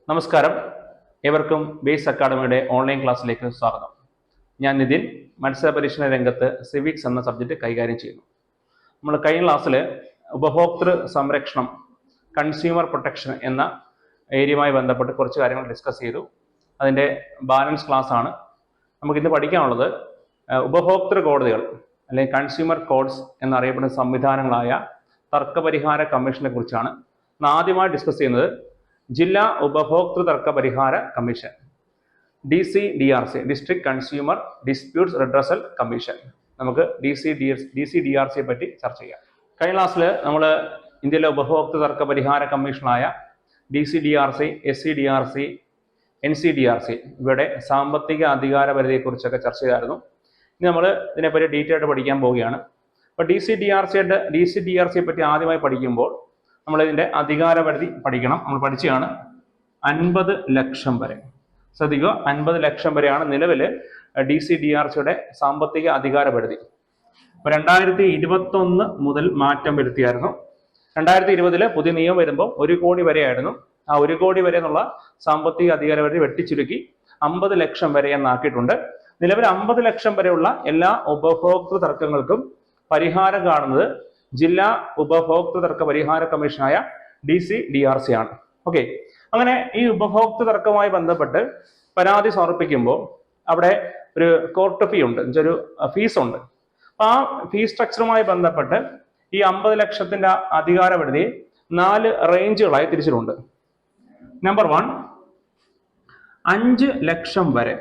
നമസ്കാരം, ഏവർക്കും base അക്കാഡമിയുടെ online ക്ലാസ്സിലേക്ക് സ്വാഗതം. ഞാൻ നിതിൻ. മത്സര പരീക്ഷണ രംഗത്ത് സിവിക്സ് എന്ന സബ്ജക്റ്റ് കൈകാര്യം ചെയ്യുന്നു. നമ്മൾ കഴിഞ്ഞ ക്ലാസ്സിൽ ഉപഭോക്തൃ സംരക്ഷണം, കൺസ്യൂമർ പ്രൊട്ടക്ഷൻ എന്ന ഏരിയയുമായി ബന്ധപ്പെട്ട് കുറച്ച് കാര്യങ്ങൾ ഡിസ്കസ് ചെയ്തു. അതിൻ്റെ ബാലൻസ് ക്ലാസ് ആണ് നമുക്കിന്ന് പഠിക്കാനുള്ളത്. ഉപഭോക്തൃ കോടതികൾ അല്ലെങ്കിൽ കൺസ്യൂമർ കോഡ്സ് എന്നറിയപ്പെടുന്ന സംവിധാനങ്ങളായ തർക്കപരിഹാര കമ്മീഷനെ കുറിച്ചാണ് ആദ്യമായി ഡിസ്കസ് ചെയ്യുന്നത്. ജില്ലാ ഉപഭോക്തൃ തർക്ക പരിഹാര commission, DCDRC, district consumer disputes redressal commission. നമുക്ക് DCDRC പറ്റി ചർച്ച ചെയ്യാം. കഴിഞ്ഞ ക്ലാസ്സിൽ നമ്മൾ ഇന്ത്യയിലെ ഉപഭോക്തൃ തർക്ക പരിഹാര കമ്മീഷനായ DCDRC, SCDRC, NCDRC ഇവയുടെ സാമ്പത്തിക അധികാര പരിധിയെക്കുറിച്ചൊക്കെ ചർച്ച ചെയ്തായിരുന്നു. ഇനി നമ്മൾ ഇതിനെപ്പറ്റി ഡീറ്റെയിൽ ആയിട്ട് പഠിക്കാൻ പോവുകയാണ്. അപ്പോൾ DCDRCയെ പറ്റി ആദ്യമായി പഠിക്കുമ്പോൾ നമ്മൾ ഇതിൻ്റെ അധികാര പരിധി പഠിക്കണം. നമ്മൾ പഠിച്ചതാണ് 50 ലക്ഷം വരെ. ശ്രദ്ധിക്കുക, 50 ലക്ഷം വരെയാണ് നിലവിൽ DCDRCയുടെ സാമ്പത്തിക അധികാര പരിധി. അപ്പോൾ 2021 മുതൽ മാറ്റം വരുത്തിയായിരുന്നു. 2020 പുതിയ നിയമം വരുമ്പോൾ 1 കോടി വരെയായിരുന്നു. ആ 1 കോടി വരെ എന്നുള്ള സാമ്പത്തിക അധികാര പരിധി വെട്ടിച്ചുരുക്കി 50 ലക്ഷം വരെ എന്നാക്കിയിട്ടുണ്ട്. നിലവിൽ 50 ലക്ഷം വരെയുള്ള എല്ലാ ഉപഭോക്തൃ തർക്കങ്ങൾക്കും പരിഹാരം കാണുന്നത് ജില്ലാ ഉപഭോക്തൃ തർക്ക പരിഹാര കമ്മീഷനായ DCDRC ആണ്. ഓക്കെ, അങ്ങനെ ഈ ഉപഭോക്തൃ തർക്കവുമായി ബന്ധപ്പെട്ട് പരാതി സമർപ്പിക്കുമ്പോൾ അവിടെ ഒരു കോർട്ട് ഫീ ഉണ്ട്, ഒരു ഫീസ് ഉണ്ട്. അപ്പൊ ആ ഫീസ് സ്ട്രക്ചറുമായി ബന്ധപ്പെട്ട് ഈ 50 ലക്ഷത്തിന്റെ അധികാര പരിധി 4 റേഞ്ചുകളായി തിരിച്ചിട്ടുണ്ട്. നമ്പർ 1, 5 ലക്ഷം വരെ.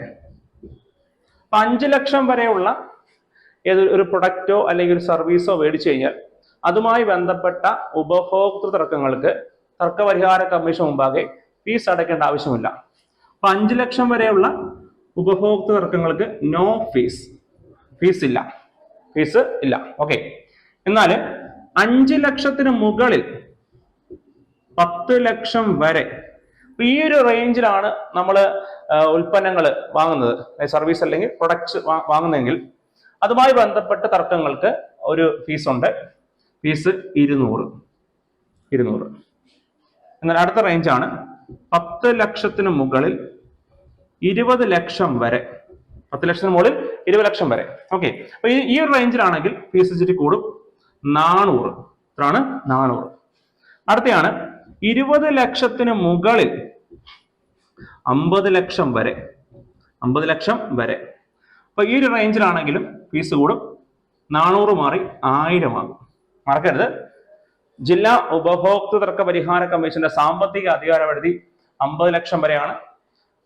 5 ലക്ഷം വരെയുള്ള ഏതൊരു പ്രൊഡക്റ്റോ അല്ലെങ്കിൽ ഒരു സർവീസോ മേടിച്ചു കഴിഞ്ഞാൽ അതുമായി ബന്ധപ്പെട്ട ഉപഭോക്തൃ തർക്കങ്ങൾക്ക് തർക്കപരിഹാര കമ്മീഷൻ മുമ്പാകെ ഫീസ് അടയ്ക്കേണ്ട ആവശ്യമില്ല. അപ്പൊ 5 ലക്ഷം വരെയുള്ള ഉപഭോക്തൃ തർക്കങ്ങൾക്ക് നോ ഫീസ് ഇല്ല. ഓക്കെ, എന്നാൽ 5 ലക്ഷത്തിന് മുകളിൽ 10 ലക്ഷം വരെ, ഈ ഒരു റേഞ്ചിലാണ് നമ്മൾ ഉൽപ്പന്നങ്ങൾ വാങ്ങുന്നത്, സർവീസ് അല്ലെങ്കിൽ പ്രൊഡക്ട്സ് വാങ്ങുന്നതെങ്കിൽ അതുമായി ബന്ധപ്പെട്ട തർക്കങ്ങൾക്ക് ഒരു ഫീസ് ഉണ്ട്. ഫീസ് 200. എന്നാൽ അടുത്ത റേഞ്ചാണ് 10 ലക്ഷത്തിന് മുകളിൽ 20 ലക്ഷം വരെ. 10 ലക്ഷത്തിന് മുകളിൽ 20 ലക്ഷം വരെ. ഓക്കെ, അപ്പൊ ഈ ഒരു റേഞ്ചിലാണെങ്കിൽ ഫീസ് ഇച്ചിരി കൂടും. 400. എത്രയാണ്? 400. അടുത്തയാണ് 20 ലക്ഷത്തിന് മുകളിൽ 50 ലക്ഷം വരെ. 50 ലക്ഷം വരെ. അപ്പൊ ഈ ഒരു റേഞ്ചിലാണെങ്കിലും ഫീസ് കൂടും. 400 മാറി 1000 ആകും. മറക്കരുത്, ജില്ലാ ഉപഭോക്തൃ തർക്ക പരിഹാര കമ്മീഷന്റെ സാമ്പത്തിക അധികാര പരിധി 50 ലക്ഷം വരെയാണ്.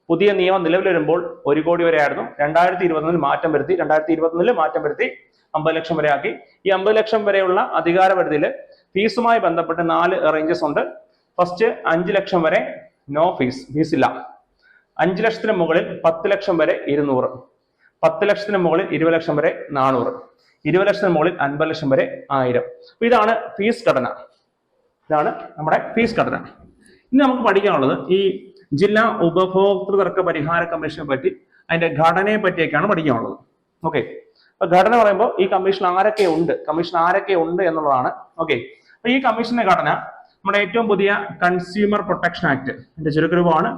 പുതിയ നിയമം നിലവിൽ വരുമ്പോൾ 1 കോടി വരെയായിരുന്നു. 2021 മാറ്റം വരുത്തി 50 ലക്ഷം വരെ ആക്കി. ഈ 50 ലക്ഷം വരെയുള്ള അധികാര പരിധിയിൽ ഫീസുമായി ബന്ധപ്പെട്ട് 4 റേഞ്ചസ് ഉണ്ട്. ഫസ്റ്റ് 5 ലക്ഷം വരെ നോ ഫീസ് ഇല്ല. 5 ലക്ഷത്തിന് മുകളിൽ 10 ലക്ഷം വരെ 200. 10 ലക്ഷത്തിന് മുകളിൽ 20 ലക്ഷം വരെ 400. 20 ലക്ഷത്തിന് മുകളിൽ 50 ലക്ഷം വരെ 1000. അപ്പൊ ഇതാണ് ഫീസ് ഘടന. ഇതാണ് നമ്മുടെ ഫീസ് ഘടന. ഇനി നമുക്ക് പഠിക്കാനുള്ളത് ഈ ജില്ലാ ഉപഭോക്തൃ തർക്ക പരിഹാര കമ്മീഷനെ പറ്റി, അതിന്റെ ഘടനയെ പറ്റിയൊക്കെയാണ് പഠിക്കാനുള്ളത്. ഓക്കെ, അപ്പൊ ഘടന പറയുമ്പോൾ ഈ കമ്മീഷൻ ആരൊക്കെ ഉണ്ട് എന്നുള്ളതാണ്. ഓക്കെ, അപ്പൊ ഈ കമ്മീഷന്റെ ഘടന നമ്മുടെ ഏറ്റവും പുതിയ കൺസ്യൂമർ പ്രൊട്ടക്ഷൻ ആക്ട്, അതിന്റെ ചുരുക്കരൂപമാണ്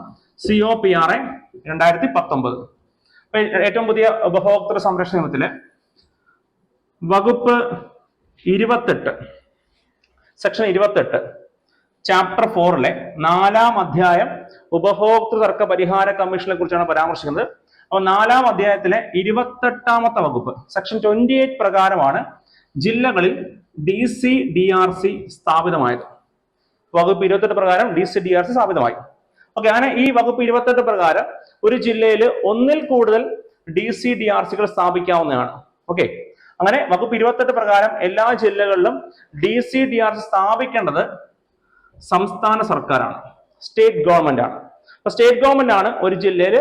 COPRA 2019. അപ്പൊ ഏറ്റവും പുതിയ ഉപഭോക്തൃ സംരക്ഷണ നിയമത്തില് വകുപ്പ് 28, സെക്ഷൻ 28, ചാപ്റ്റർ 4 4-ാം അധ്യായം ഉപഭോക്തൃ തർക്ക പരിഹാര കമ്മീഷനെ കുറിച്ചാണ് പരാമർശിക്കുന്നത്. അപ്പൊ 4-ാം അധ്യായത്തിലെ 28-ാമത്തെ വകുപ്പ്, സെക്ഷൻ 28 പ്രകാരമാണ് ജില്ലകളിൽ DCDRC സ്ഥാപിതമായത്. വകുപ്പ് 28 പ്രകാരം DCDRC സ്ഥാപിതമായി. ഓക്കെ, അങ്ങനെ ഈ വകുപ്പ് 28 പ്രകാരം ഒരു ജില്ലയിൽ ഒന്നിൽ കൂടുതൽ DCDRCകൾ സ്ഥാപിക്കാവുന്നതാണ്. ഓക്കെ, അങ്ങനെ വകുപ്പ് 28 പ്രകാരം എല്ലാ ജില്ലകളിലും DCDRC സ്ഥാപിക്കേണ്ടത് സംസ്ഥാന സർക്കാരാണ്, സ്റ്റേറ്റ് ഗവൺമെന്റ് ആണ്. അപ്പൊ സ്റ്റേറ്റ് ഗവൺമെന്റ് ആണ് ഒരു ജില്ലയിൽ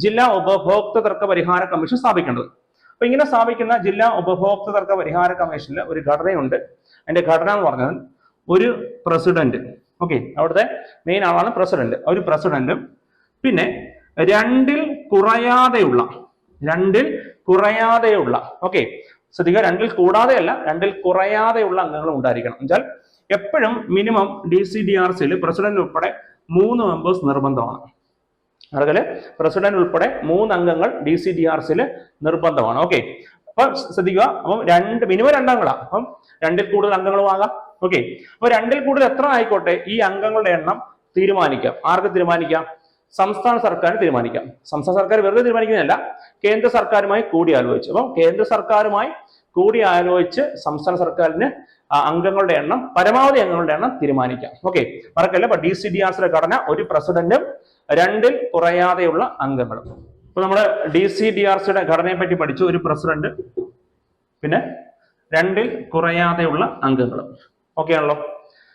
ജില്ലാ ഉപഭോക്തൃ തർക്ക പരിഹാര കമ്മീഷൻ സ്ഥാപിക്കേണ്ടത്. അപ്പൊ ഇങ്ങനെ സ്ഥാപിക്കുന്ന ജില്ലാ ഉപഭോക്തൃ തർക്ക പരിഹാര കമ്മീഷനിൽ ഒരു ഘടനയുണ്ട്. അതിന്റെ ഘടന എന്ന് പറഞ്ഞാൽ ഒരു പ്രസിഡന്റ്. ഓക്കെ, അവിടുത്തെ മെയിൻ ആളാണ് പ്രസിഡന്റ്. ഒരു പ്രസിഡന്റും പിന്നെ 2-ൽ കുറയാതെയുള്ള ഓക്കെ, ശ്രദ്ധിക്കുക, 2-ൽ കൂടാതെയല്ല, 2-ൽ കുറയാതെയുള്ള അംഗങ്ങളും ഉണ്ടായിരിക്കണം. എന്നുവെച്ചാൽ എപ്പോഴും മിനിമം DCDRCയിൽ പ്രസിഡന്റ് ഉൾപ്പെടെ 3 മെമ്പേഴ്സ് നിർബന്ധമാണ്. അതുപോലെ പ്രസിഡന്റ് ഉൾപ്പെടെ 3 അംഗങ്ങൾ DCDRCയിൽ നിർബന്ധമാണ്. ഓക്കെ, അപ്പൊ ശ്രദ്ധിക്കുക. അപ്പം മിനിമം 2 അംഗങ്ങളാണ്. അപ്പം 2ൽ കൂടുതൽ അംഗങ്ങളും ആകാം. ഓക്കെ, അപ്പൊ 2ൽ കൂടുതൽ എത്ര ആയിക്കോട്ടെ, ഈ അംഗങ്ങളുടെ എണ്ണം തീരുമാനിക്കാം. ആർക്ക് തീരുമാനിക്കാം? സംസ്ഥാന സർക്കാരിന് തീരുമാനിക്കാം. സംസ്ഥാന സർക്കാർ വെറുതെ തീരുമാനിക്കുന്നതല്ല, കേന്ദ്ര സർക്കാരുമായി കൂടിയാലോചിച്ച്. അപ്പം കേന്ദ്ര സർക്കാരുമായി കൂടിയാലോചിച്ച് സംസ്ഥാന സർക്കാരിന് അംഗങ്ങളുടെ എണ്ണം, പരമാവധി അംഗങ്ങളുടെ എണ്ണം തീരുമാനിക്കാം. ഓക്കെ, മറക്കല്ല. അപ്പൊ DCDRCയുടെ ഘടന ഒരു പ്രസിഡന്റും 2ൽ കുറയാതെയുള്ള അംഗങ്ങളും. ഇപ്പൊ നമ്മള് DCDRCയുടെ ഘടനയെ പറ്റി പഠിച്ചു. ഒരു പ്രസിഡന്റ്, പിന്നെ 2ൽ കുറയാതെയുള്ള അംഗങ്ങളും. ഓക്കെ ആണല്ലോ.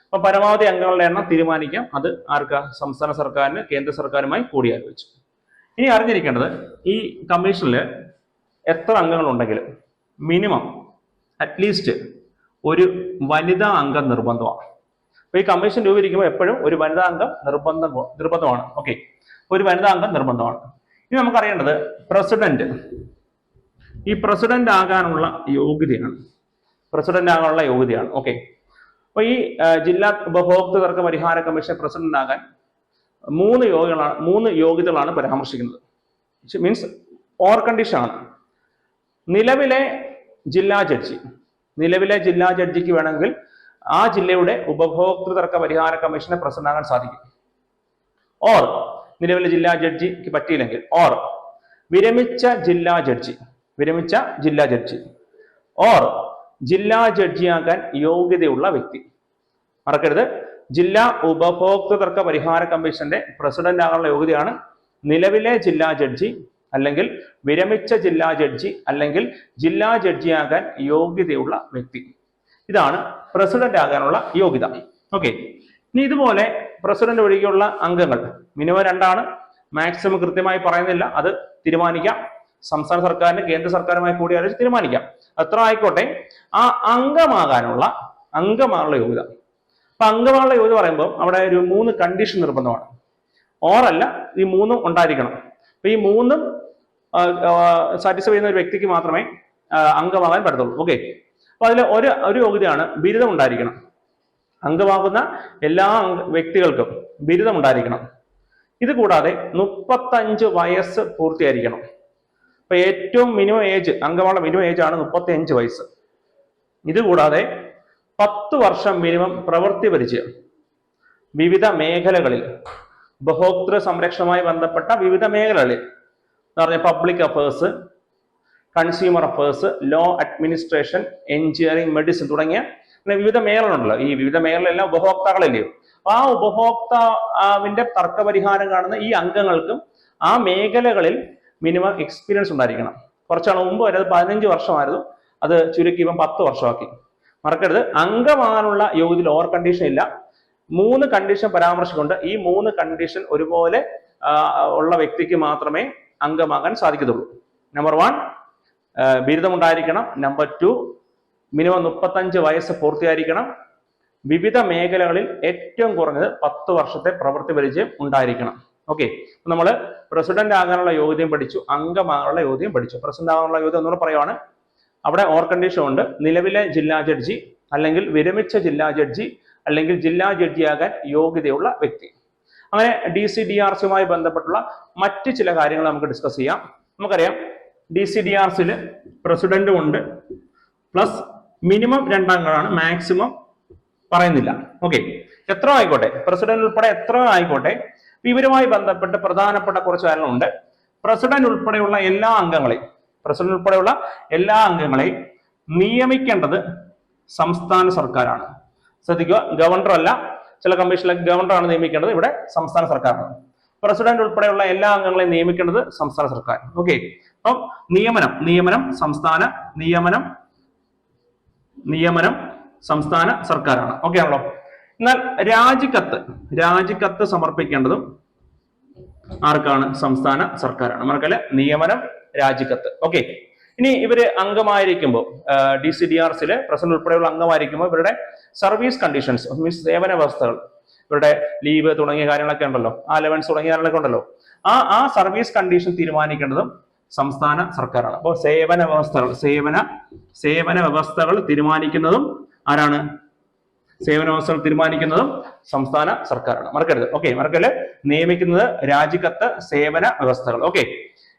അപ്പൊ പരമാവധി അംഗങ്ങളുടെ എണ്ണം തീരുമാനിക്കാം. അത് ആർക്കാ? സംസ്ഥാന സർക്കാരിന് കേന്ദ്ര സർക്കാരുമായി കൂടിയാലോചിച്ചു. ഇനി അറിഞ്ഞിരിക്കേണ്ടത്, ഈ കമ്മീഷനിൽ എത്ര അംഗങ്ങൾ ഉണ്ടെങ്കിലും മിനിമം അറ്റ്ലീസ്റ്റ് ഒരു വനിതാ അംഗം നിർബന്ധമാണ്. അപ്പൊ ഈ കമ്മീഷൻ രൂപീകരിക്കുമ്പോൾ എപ്പോഴും ഒരു വനിതാ അംഗം നിർബന്ധമാണ്. ഓക്കെ, ഒരു വനിതാ അംഗം നിർബന്ധമാണ്. ഇനി നമുക്കറിയേണ്ടത് പ്രസിഡന്റ്, ഈ പ്രസിഡന്റ് ആകാനുള്ള യോഗ്യതയാണ്. പ്രസിഡന്റ് ആകാനുള്ള യോഗ്യതയാണ്. ഓക്കെ, അപ്പൊ ഈ ജില്ലാ ഉപഭോക്തൃ തർക്ക പരിഹാര കമ്മീഷൻ പ്രസിഡന്റ് ആകാൻ 3 യോഗ്യതകളാണ് പരാമർശിക്കുന്നത്. മീൻസ് ഓർ കണ്ടീഷൻ ആണ്. നിലവിലെ ജില്ലാ ജഡ്ജിക്ക് വേണമെങ്കിൽ ആ ജില്ലയുടെ ഉപഭോക്തൃ തർക്ക പരിഹാര കമ്മീഷനെ പ്രസിഡന്റ് ആകാൻ സാധിക്കും. ഓർ നിലവിലെ ജില്ലാ ജഡ്ജിക്ക് പറ്റിയില്ലെങ്കിൽ, ഓർ വിരമിച്ച ജില്ലാ ജഡ്ജി, ഓർ ജില്ലാ ജഡ്ജിയാകാൻ യോഗ്യതയുള്ള വ്യക്തി. മറക്കരുത്, ജില്ലാ ഉപഭോക്തൃ തർക്ക പരിഹാര കമ്മീഷന്റെ പ്രസിഡന്റ് ആകാനുള്ള യോഗ്യതയാണ് നിലവിലെ ജില്ലാ ജഡ്ജി, അല്ലെങ്കിൽ വിരമിച്ച ജില്ലാ ജഡ്ജി, അല്ലെങ്കിൽ ജില്ലാ ജഡ്ജിയാകാൻ യോഗ്യതയുള്ള വ്യക്തി. ഇതാണ് പ്രസിഡന്റ് ആകാനുള്ള യോഗ്യത. ഓക്കെ, ഇനി ഇതുപോലെ പ്രസിഡന്റ് ഒഴികെയുള്ള അംഗങ്ങൾ മിനിമം 2 ആണ്. മാക്സിമം കൃത്യമായി പറയുന്നില്ല, അത് തീരുമാനിക്കാം. സംസ്ഥാന സർക്കാരിന് കേന്ദ്ര സർക്കാരുമായി കൂടിയാലോചിച്ച് തീരുമാനിക്കാം. എത്ര ആയിക്കോട്ടെ, ആ അംഗമാകാനുള്ള യോഗ്യത. അപ്പൊ അംഗമാകാനുള്ള യോഗ്യത പറയുമ്പോൾ അവിടെ ഒരു 3 കണ്ടീഷൻ നിർബന്ധമാണ്. ഓറല്ല, ഈ 3 ഉണ്ടായിരിക്കണം. അപ്പൊ ഈ 3 സാറ്റിസ്ഫൈ ചെയ്യുന്ന ഒരു വ്യക്തിക്ക് മാത്രമേ അംഗമാകാൻ പറ്റത്തുള്ളൂ. ഓക്കെ, അപ്പൊ അതിൽ ഒരു യോഗ്യതയാണ് ബിരുദം ഉണ്ടായിരിക്കണം. അംഗമാകുന്ന എല്ലാ വ്യക്തികൾക്കും ബിരുദം ഉണ്ടായിരിക്കണം. ഇത് കൂടാതെ 35 വയസ്സ് പൂർത്തിയായിരിക്കണം. അപ്പൊ ഏറ്റവും മിനിമം ഏജ്, അംഗമാകുന്ന മിനിമം ഏജ് ആണ് 35 വയസ്സ്. ഇത് കൂടാതെ 10 വർഷം മിനിമം പ്രവൃത്തി പരിചയം വിവിധ മേഖലകളിൽ, ഉപഭോക്തൃ സംരക്ഷണവുമായി ബന്ധപ്പെട്ട വിവിധ മേഖലകളിൽ എന്ന് പറഞ്ഞാൽ public affairs, consumer affairs, law administration, engineering, medicine തുടങ്ങിയ വിവിധ മേഖലകളുണ്ടല്ലോ. ഈ വിവിധ മേഖലയിലെല്ലാം ഉപഭോക്താക്കളല്ലയോ. ആ ഉപഭോക്താവിന്റെ തർക്കപരിഹാരം കാണുന്ന ഈ അംഗങ്ങൾക്കും ആ മേഖലകളിൽ മിനിമം എക്സ്പീരിയൻസ് ഉണ്ടായിരിക്കണം. കുറച്ചാൾ മുമ്പ് വരെ അത് 15 വർഷമായിരുന്നു, അത് ചുരുക്കി ഇപ്പം 10 വർഷമാക്കി. മറക്കരുത്, അംഗമാകാനുള്ള യോഗ്യതയിൽ ഓവർ കണ്ടീഷൻ ഇല്ല. 3 കണ്ടീഷൻ പരാമർശിച്ചുകൊണ്ട് ഈ 3 കണ്ടീഷൻ ഒരുപോലെ ഉള്ള വ്യക്തിക്ക് മാത്രമേ അംഗമാകാൻ സാധിക്കത്തുള്ളൂ. നമ്പർ 1 ബിരുദം ഉണ്ടായിരിക്കണം. നമ്പർ 2 മിനിമം 35 വയസ്സ് പൂർത്തിയായിരിക്കണം. വിവിധ മേഖലകളിൽ ഏറ്റവും കുറഞ്ഞത് 10 വർഷത്തെ പ്രവൃത്തി പരിചയം ഉണ്ടായിരിക്കണം. ഓക്കെ, നമ്മൾ പ്രസിഡന്റ് ആകാനുള്ള യോഗ്യതയും പഠിച്ചു, അംഗമാകാനുള്ള യോഗ്യതയും പഠിച്ചു. പ്രസിഡന്റ് ആകാനുള്ള യോഗ്യത ഒന്നുകൂടെ പറയുവാണ്. അവിടെ ഓർ കണ്ടീഷൻ ഉണ്ട്. നിലവിലെ ജില്ലാ ജഡ്ജി, അല്ലെങ്കിൽ വിരമിച്ച ജില്ലാ ജഡ്ജി, അല്ലെങ്കിൽ ജില്ലാ ജഡ്ജിയാകാൻ യോഗ്യതയുള്ള വ്യക്തി. അങ്ങനെ DCDRCയുമായി ബന്ധപ്പെട്ടുള്ള മറ്റ് ചില കാര്യങ്ങൾ നമുക്ക് ഡിസ്കസ് ചെയ്യാം. നമുക്കറിയാം, DCDRCയിൽ പ്രസിഡന്റും ഉണ്ട്, പ്ലസ് മിനിമം 2 അംഗങ്ങളാണ്, മാക്സിമം പറയുന്നില്ല. ഓക്കെ, എത്ര ആയിക്കോട്ടെ, പ്രസിഡന്റ് ഉൾപ്പെടെ എത്ര ആയിക്കോട്ടെ, ഇവരുമായി ബന്ധപ്പെട്ട് പ്രധാനപ്പെട്ട കുറച്ച് കാര്യങ്ങളുണ്ട്. പ്രസിഡന്റ് ഉൾപ്പെടെയുള്ള എല്ലാ അംഗങ്ങളെയും നിയമിക്കേണ്ടത് സംസ്ഥാന സർക്കാരാണ്. ശ്രദ്ധിക്കുക, ഗവർണർ അല്ല. ചില കമ്മീഷനിലെ ഗവർണറാണ് നിയമിക്കേണ്ടത്, ഇവിടെ സംസ്ഥാന സർക്കാരാണ്. പ്രസിഡന്റ് ഉൾപ്പെടെയുള്ള എല്ലാ അംഗങ്ങളെയും നിയമിക്കേണ്ടത് സംസ്ഥാന സർക്കാർ. ഓക്കെ, അപ്പം നിയമനം സംസ്ഥാന സർക്കാരാണ്. ഓക്കെ ആണല്ലോ. എന്നാൽ രാജിക്കത്ത് സമർപ്പിക്കേണ്ടതും ആർക്കാണ്? സംസ്ഥാന സർക്കാരാണ്. മറക്കല്ല, നിയമനം, രാജിക്കത്ത്. ഓക്കെ, ഇനി ഇവര് അംഗമായിരിക്കുമ്പോൾ, DCDRCയിലെ പ്രസിഡന്റ് ഉൾപ്പെടെയുള്ള അംഗമായിരിക്കുമ്പോൾ ഇവരുടെ സർവീസ് കണ്ടീഷൻസ്, മീൻസ് സേവന വ്യവസ്ഥകൾ, ഇവരുടെ ലീവ് തുടങ്ങിയ കാര്യങ്ങളൊക്കെ ഉണ്ടല്ലോ, അലവൻസ് തുടങ്ങിയ കാര്യങ്ങളൊക്കെ ഉണ്ടല്ലോ, ആ സർവീസ് കണ്ടീഷൻ തീരുമാനിക്കേണ്ടതും സംസ്ഥാന സർക്കാരാണ്. അപ്പോൾ സേവന വ്യവസ്ഥകൾ തീരുമാനിക്കുന്നതും ആരാണ്? സേവന വ്യവസ്ഥകൾ തീരുമാനിക്കുന്നതും സംസ്ഥാന സർക്കാരാണ്. മറക്കരുത്. ഓക്കെ, മറക്കല്. നിയമിക്കുന്നത് രാജിക്കത്ത് സേവന വ്യവസ്ഥകൾ. ഓക്കെ,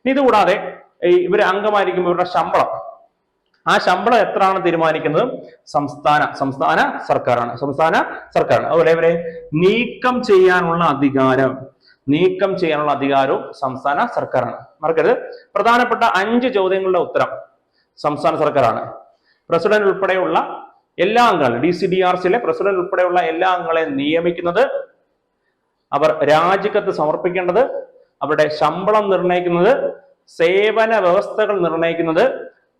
ഇനി ഇതുകൂടാതെ ഇവര് അംഗമായിരിക്കുമ്പോൾ ഇവരുടെ ശമ്പളം, ആ ശമ്പളം എത്രയാണ് തീരുമാനിക്കുന്നത്? സംസ്ഥാന സർക്കാരാണ്. അതുപോലെ ഇവരെ നീക്കം ചെയ്യാനുള്ള അധികാരവും സംസ്ഥാന സർക്കാരാണ്. മറക്കരുത്. പ്രധാനപ്പെട്ട 5 ചോദ്യങ്ങളുടെ ഉത്തരം സംസ്ഥാന സർക്കാരാണ്. പ്രസിഡന്റ് ഉൾപ്പെടെയുള്ള എല്ലാ അംഗങ്ങളും, DCDRCയിലെ പ്രസിഡന്റ് ഉൾപ്പെടെയുള്ള എല്ലാ അംഗങ്ങളെയും നിയമിക്കുന്നത്, അവർ രാജിക്കത്ത് സമർപ്പിക്കേണ്ടത്, അവരുടെ ശമ്പളം നിർണ്ണയിക്കുന്നത്, സേവന വ്യവസ്ഥകൾ നിർണ്ണയിക്കുന്നത്,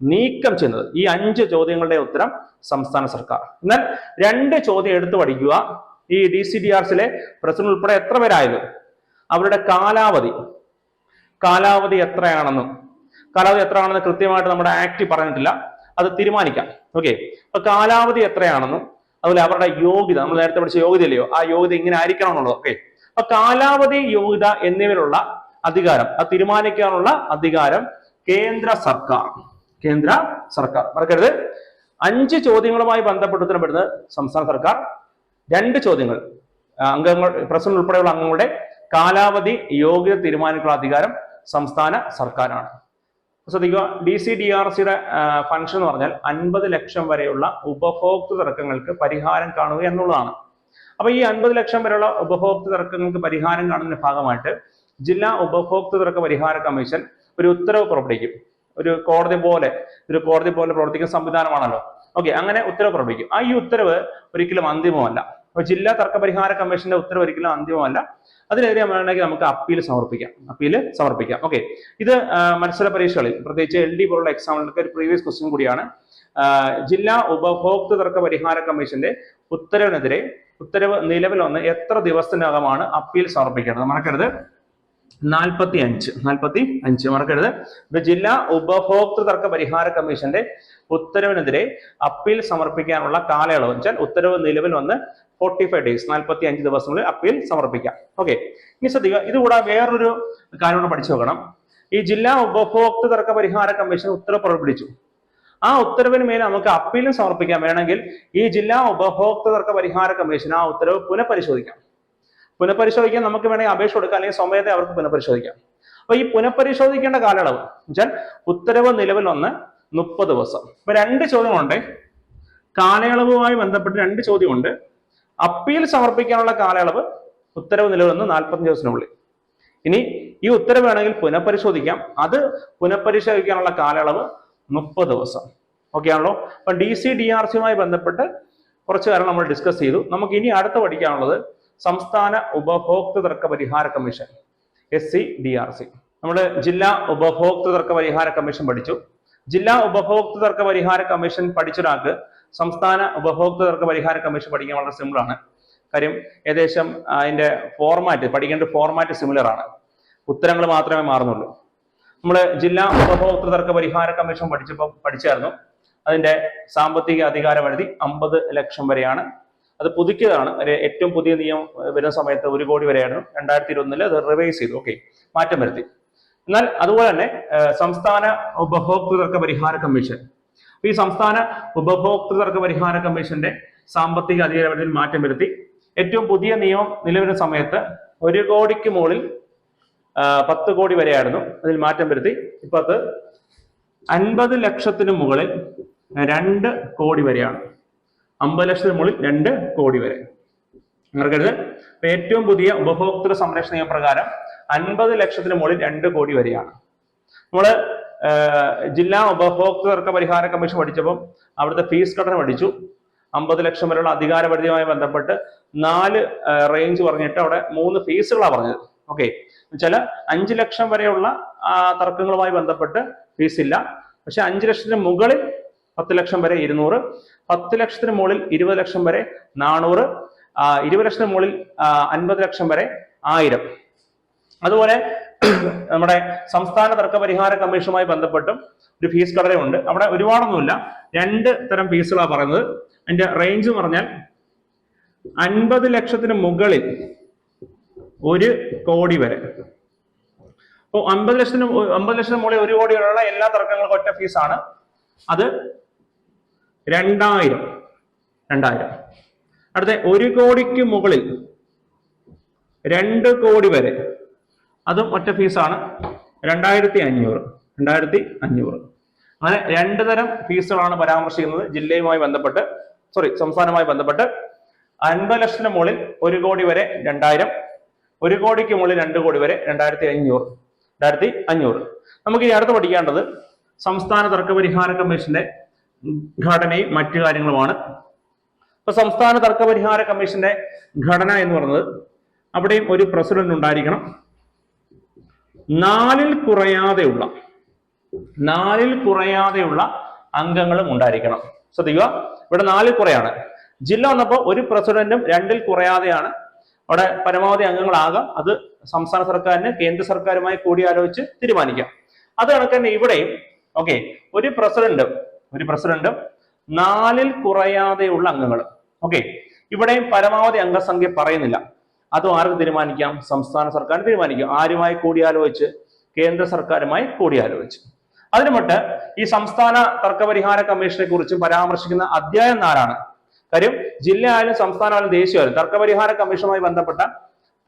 നീക്കം ചെയ്യുന്നത്, ഈ 5 ചോദ്യങ്ങളുടെ ഉത്തരം സംസ്ഥാന സർക്കാർ. എന്നാൽ 2 ചോദ്യം എടുത്തു പഠിക്കുക. ഈ DCDRCയിലെ പ്രസിഡന്റ് ഉൾപ്പെടെ എത്ര പേരായത്, അവരുടെ കാലാവധി എത്രയാണെന്ന് കൃത്യമായിട്ട് നമ്മുടെ ആക്ട് പറഞ്ഞിട്ടില്ല. അത് തീരുമാനിക്കാം. ഓക്കെ, അപ്പൊ കാലാവധി എത്രയാണെന്നും അതുപോലെ അവരുടെ യോഗ്യത, നമ്മൾ നേരത്തെ പഠിച്ച യോഗ്യതയില്ലയോ, ആ യോഗ്യത ഇങ്ങനെ ആയിരിക്കണം എന്നുള്ളത്. ഓക്കെ, അപ്പൊ കാലാവധി, യോഗ്യത എന്നിവയിലുള്ള അധികാരം, അത് തീരുമാനിക്കാനുള്ള അധികാരം കേന്ദ്ര സർക്കാർ. മറക്കരുത്. 5 ചോദ്യങ്ങളുമായി ബന്ധപ്പെട്ട് ഉത്തരപ്പെടുന്നത് സംസ്ഥാന സർക്കാർ. 2 ചോദ്യങ്ങൾ, അംഗങ്ങൾ, പ്രസിഡന്റ് ഉൾപ്പെടെയുള്ള അംഗങ്ങളുടെ കാലാവധി, യോഗ്യത തീരുമാനിക്കാനുള്ള അധികാരം സംസ്ഥാന സർക്കാരാണ്. ശ്രദ്ധിക്കുക, DCDRCയുടെ ഫംഗ്ഷൻ എന്ന് പറഞ്ഞാൽ 50 ലക്ഷം വരെയുള്ള ഉപഭോക്തൃ തർക്കങ്ങൾക്ക് പരിഹാരം കാണുക എന്നുള്ളതാണ്. അപ്പൊ ഈ 50 ലക്ഷം വരെയുള്ള ഉപഭോക്തൃ തർക്കങ്ങൾക്ക് പരിഹാരം കാണുന്നതിന്റെ ഭാഗമായിട്ട് ജില്ലാ ഉപഭോക്തൃ തർക്ക പരിഹാര കമ്മീഷൻ ഒരു ഉത്തരവ് പുറപ്പെടുവിക്കും. ഒരു കോടതി പോലെ പ്രവർത്തിക്കുന്ന സംവിധാനമാണല്ലോ. ഓക്കെ, അങ്ങനെ ഉത്തരവ് പുറപ്പെടുവിക്കും. ഈ ഉത്തരവ് ഒരിക്കലും അന്തിമമല്ല. അപ്പൊ ജില്ലാ തർക്ക പരിഹാര കമ്മീഷന്റെ ഉത്തരവ് ഒരിക്കലും അന്തിമമല്ല. അതിനെതിരെ വേണമെങ്കിൽ നമുക്ക് അപ്പീൽ സമർപ്പിക്കാം. ഓക്കെ, ഇത് മത്സര പരീക്ഷകളിൽ, പ്രത്യേകിച്ച് LD പോലുള്ള എക്സാമുകൾക്ക് ഒരു പ്രീവിയസ് ക്വസ്റ്റ്യൻ കൂടിയാണ്. ജില്ലാ ഉപഭോക്തൃ തർക്ക പരിഹാര കമ്മീഷന്റെ ഉത്തരവ് നിലവിൽ വന്ന് എത്ര ദിവസത്തിനകമാണ് അപ്പീൽ സമർപ്പിക്കേണ്ടത്? മറക്കരുത്, 45. മറക്കരുത്. ജില്ലാ ഉപഭോക്തൃ തർക്ക പരിഹാര കമ്മീഷന്റെ ഉത്തരവിനെതിരെ അപ്പീൽ സമർപ്പിക്കാനുള്ള കാലയളവ് വെച്ചാൽ ഉത്തരവ് നിലവിൽ വന്ന് 45 days, 45 ദിവസങ്ങളിൽ അപ്പീൽ സമർപ്പിക്കാം. ഓക്കെ, ഇനി ശ്രദ്ധിക്കുക, ഇതുകൂടാതെ വേറൊരു കാര്യം പഠിച്ചു നോക്കണം. ഈ ജില്ലാ ഉപഭോക്തൃ തർക്ക പരിഹാര കമ്മീഷൻ ഉത്തരവ് പുറപ്പെടുവിച്ചു. ആ ഉത്തരവിന് മേലെ നമുക്ക് അപ്പീലും സമർപ്പിക്കാം. വേണമെങ്കിൽ ഈ ജില്ലാ ഉപഭോക്തൃ തർക്ക പരിഹാര കമ്മീഷൻ ആ ഉത്തരവ് പുനഃപരിശോധിക്കാൻ നമുക്ക് വേണമെങ്കിൽ അപേക്ഷ കൊടുക്കാം, അല്ലെങ്കിൽ സ്വമേധ അവർക്ക് പുനഃപരിശോധിക്കാം. അപ്പൊ ഈ പുനഃപരിശോധിക്കേണ്ട കാലയളവ് വെച്ചാൽ ഉത്തരവ് നിലവിൽ വന്ന് 30 ദിവസം. ഇപ്പൊ 2 ചോദ്യങ്ങളുണ്ട്. കാലയളവുമായി ബന്ധപ്പെട്ട് 2 ചോദ്യമുണ്ട്. അപ്പീൽ സമർപ്പിക്കാനുള്ള കാലയളവ് ഉത്തരവ് നിലവിൽ വന്ന് 45 ദിവസത്തിനുള്ളിൽ. ഇനി ഈ ഉത്തരവ് വേണമെങ്കിൽ പുനഃപരിശോധിക്കാം. അത് പുനഃപരിശോധിക്കാനുള്ള കാലയളവ് 30 ദിവസം. ഓക്കെ ആണല്ലോ. അപ്പൊ DCDRCയുമായി ബന്ധപ്പെട്ട് കുറച്ച് കാര്യം നമ്മൾ ഡിസ്കസ് ചെയ്തു. നമുക്ക് ഇനി അടുത്ത പഠിക്കാനുള്ളത് സംസ്ഥാന ഉപഭോക്തൃ തർക്ക പരിഹാര കമ്മീഷൻ, SCDRC. നമ്മൾ ജില്ലാ ഉപഭോക്തൃ തർക്ക പരിഹാര കമ്മീഷൻ പഠിച്ചു. ജില്ലാ ഉപഭോക്തൃ തർക്ക പരിഹാര കമ്മീഷൻ പഠിച്ചൊരാൾക്ക് സംസ്ഥാന ഉപഭോക്തൃ തർക്ക പരിഹാര കമ്മീഷൻ പഠിക്കാൻ വളരെ സിമ്പിൾ ആണ്. കാര്യം ഏകദേശം അതിന്റെ പഠിക്കേണ്ട ഫോർമാറ്റ് സിമിലർ ആണ്. ഉത്തരങ്ങൾ മാത്രമേ മാറുന്നുള്ളൂ. നമ്മൾ ജില്ലാ ഉപഭോക്തൃ തർക്ക പരിഹാര കമ്മീഷൻ പഠിച്ചായിരുന്നു. അതിന്റെ സാമ്പത്തിക അധികാര പരിധി 50 ലക്ഷം വരെയാണ്. അത് പുതുക്കിയതാണ്. ഏറ്റവും പുതിയ നിയമം വരുന്ന സമയത്ത് 1 കോടി വരെയായിരുന്നു. 2021 അത് റിവൈസ് ചെയ്തു. ഓക്കെ, മാറ്റം വരുത്തി. എന്നാൽ അതുപോലെ തന്നെ സംസ്ഥാന ഉപഭോക്തൃ തർക്ക പരിഹാര കമ്മീഷൻ, ഈ സംസ്ഥാന ഉപഭോക്തൃ തർക്ക പരിഹാര കമ്മീഷന്റെ സാമ്പത്തിക അധികാര പരിധിയിൽ മാറ്റം വരുത്തി. ഏറ്റവും പുതിയ നിയമം നിലവിലെ സമയത്ത് 1 കോടിക്ക് മുകളിൽ 10 കോടി വരെയായിരുന്നു. അതിൽ മാറ്റം വരുത്തി. ഇപ്പൊ അത് 50 ലക്ഷത്തിന് മുകളിൽ 2 കോടി വരെയാണ്. 50 ലക്ഷത്തിന് മുകളിൽ 2 കോടി വരെ. മറക്കരുത്. ഇപ്പൊ ഏറ്റവും പുതിയ ഉപഭോക്തൃ സംരക്ഷണ നിയമപ്രകാരം 50 ലക്ഷത്തിന് മുകളിൽ 2 കോടി വരെയാണ്. നമ്മള് ജില്ലാ ഉപഭോക്തൃ തർക്ക പരിഹാര കമ്മീഷൻ പഠിച്ചപ്പോൾ അവിടുത്തെ ഫീസ് ഘടന പഠിച്ചു. 50 ലക്ഷം വരെയുള്ള അധികാര പരിധിയുമായി ബന്ധപ്പെട്ട് 4 റേഞ്ച് പറഞ്ഞിട്ട് അവിടെ 3 ഫീസുകളാണ് പറഞ്ഞത്. ഓക്കെ, വെച്ചാൽ 5 ലക്ഷം വരെയുള്ള തർക്കങ്ങളുമായി ബന്ധപ്പെട്ട് ഫീസ് ഇല്ല. പക്ഷെ 5 ലക്ഷത്തിന് മുകളിൽ 10 ലക്ഷം വരെ 200, 10 ലക്ഷത്തിന് മുകളിൽ 20 ലക്ഷം വരെ 400, 20 ലക്ഷത്തിന് മുകളിൽ 50 ലക്ഷം വരെ 1000. അതുപോലെ നമ്മുടെ സംസ്ഥാന തർക്ക പരിഹാര കമ്മീഷനുമായി ബന്ധപ്പെട്ടും ഒരു ഫീസ് ഘടനയുണ്ട്. അവിടെ ഒരുപാടൊന്നുമില്ല, 2 തരം ഫീസുകളാണ് പറയുന്നത്. അതിന്റെ റേഞ്ച് പറഞ്ഞാൽ 50 ലക്ഷത്തിന് മുകളിൽ 1 കോടി വരെ. അപ്പോൾ 50 ലക്ഷത്തിന് മുകളിൽ 1 കോടി വരെയുള്ള എല്ലാ തർക്കങ്ങൾക്കും ഒറ്റ ഫീസാണ്. അത് 2000. അടുത്ത 1 കോടിക്ക് മുകളിൽ 2 കോടി വരെ, അതും ഒറ്റ ഫീസാണ്, 2500. അങ്ങനെ 2 തരം ഫീസുകളാണ് പരാമർശിക്കുന്നത് ജില്ലയുമായി ബന്ധപ്പെട്ട്, സംസ്ഥാനവുമായി ബന്ധപ്പെട്ട്. 50 ലക്ഷത്തിന് മുകളിൽ 1 കോടി വരെ 2000, 1 കോടിക്ക് മുകളിൽ 2 കോടി വരെ 2500. നമുക്ക് ഇനി അടുത്ത് പഠിക്കേണ്ടത് സംസ്ഥാന തർക്കപരിഹാര കമ്മീഷന്റെ ഘടനയും മറ്റു കാര്യങ്ങളുമാണ്. ഇപ്പൊ സംസ്ഥാന തർക്കപരിഹാര കമ്മീഷന്റെ ഘടന എന്ന് പറയുന്നത്, അവിടെയും ഒരു പ്രസിഡന്റ് ഉണ്ടായിരിക്കണം. 4-ൽ കുറയാതെയുള്ള അംഗങ്ങളും ഉണ്ടായിരിക്കണം. ശ്രദ്ധിക്കുക, ഇവിടെ 4-ൽ കുറയാണ്. ജില്ല വന്നപ്പോൾ ഒരു പ്രസിഡന്റും 2-ൽ കുറയാതെയാണ്. അവിടെ പരമാവധി അംഗങ്ങളാകാം. അത് സംസ്ഥാന സർക്കാരിന് കേന്ദ്ര സർക്കാരുമായി കൂടിയാലോചിച്ച് തീരുമാനിക്കാം. അത് കണക്ക് തന്നെ ഇവിടെയും ഒരു പ്രസിഡന്റും 4-ൽ കുറയാതെയുള്ള അംഗങ്ങൾ. ഇവിടെയും പരമാവധി അംഗസംഖ്യ പറയുന്നില്ല. അതും ആർക്ക് തീരുമാനിക്കാം? സംസ്ഥാന സർക്കാർ തീരുമാനിക്കാം. ആരുമായി കൂടിയാലോചിച്ച്? കേന്ദ്ര സർക്കാരുമായി കൂടിയാലോചിച്ച്. അതിനു മറ്റ് ഈ സംസ്ഥാന തർക്കപരിഹാര കമ്മീഷനെ കുറിച്ച് പരാമർശിക്കുന്ന അധ്യായം 4 കാര്യം. ജില്ലയായാലും സംസ്ഥാനമായാലും ദേശീയമായാലും തർക്കപരിഹാര കമ്മീഷനുമായി ബന്ധപ്പെട്ട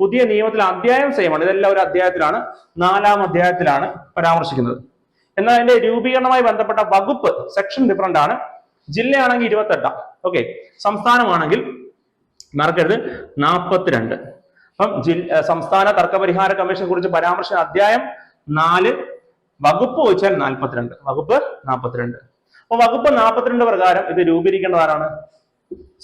പുതിയ നിയമത്തിൽ അധ്യായം സെയിമാണ്. ഇതെല്ലാം ഒരു അധ്യായത്തിലാണ്, 4-ാം അധ്യായത്തിലാണ് പരാമർശിക്കുന്നത്. എന്നാൽ അതിന്റെ രൂപീകരണവുമായി ബന്ധപ്പെട്ട വകുപ്പ് സെക്ഷൻ ഡിഫറന്റ് ആണ്. ജില്ലയാണെങ്കിൽ 28, സംസ്ഥാനമാണെങ്കിൽ മറക്കരുത് 42. അപ്പം സംസ്ഥാന തർക്കപരിഹാര കമ്മീഷനെ കുറിച്ച് പരാമർശിച്ച അധ്യായം 4, വകുപ്പ് വെച്ചാൽ 42. വകുപ്പ് 42. അപ്പൊ വകുപ്പ് 42 പ്രകാരം ഇത് രൂപീകരിക്കേണ്ടതാണ്